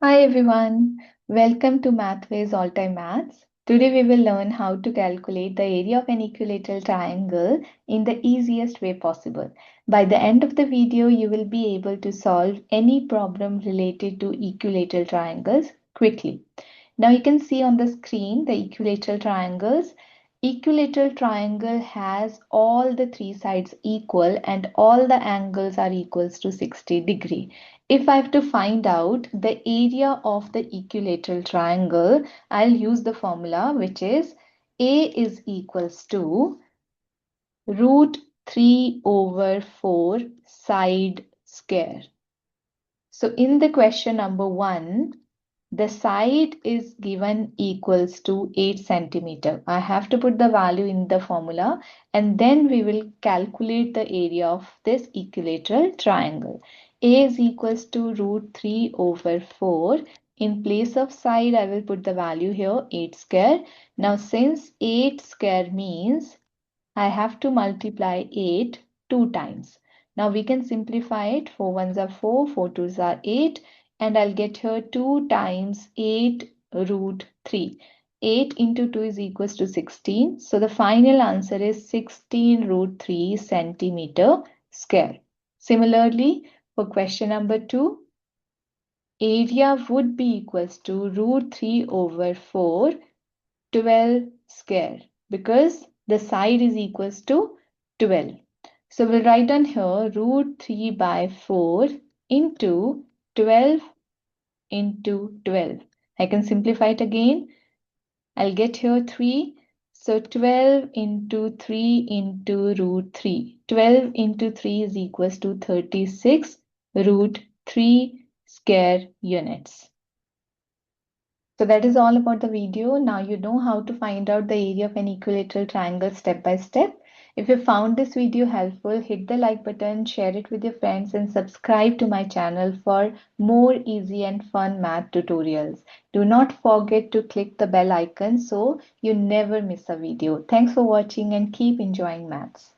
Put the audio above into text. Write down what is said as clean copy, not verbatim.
Hi everyone, welcome to Mathwiz All-Time Maths. Today we will learn how to calculate the area of an equilateral triangle in the easiest way possible. By the end of the video, you will be able to solve any problem related to equilateral triangles quickly. Now you can see on the screen the equilateral triangles. Equilateral triangle has all the three sides equal and all the angles are equals to 60 degree. If I have to find out the area of the equilateral triangle, I'll use the formula which is A is equals to root 3 over 4 side square. So in the question number 1, the side is given equals to 8 centimeter. I have to put the value in the formula and then we will calculate the area of this equilateral triangle. A is equals to root 3 over 4. In place of side, I will put the value here 8 square. Now since 8 square means I have to multiply 8 2 times. Now we can simplify it. 4 ones are 4, 4 twos are 8, and I'll get here 2 times 8 root 3. 8 into 2 is equals to 16. So the final answer is 16 root 3 centimeter square. Similarly, for question number 2, area would be equals to root 3 over 4 12 square because the side is equals to 12. So we'll write down here root 3 by 4 into 12 into 12. I can simplify it again. I'll get here 3. So 12 into 3 into root 3. 12 into 3 is equals to 36 root 3 square units. So that is all about the video. Now you know how to find out the area of an equilateral triangle step by step. If you found this video helpful, hit the like button, share it with your friends and subscribe to my channel for more easy and fun math tutorials. Do not forget to click the bell icon so you never miss a video. Thanks for watching and keep enjoying maths.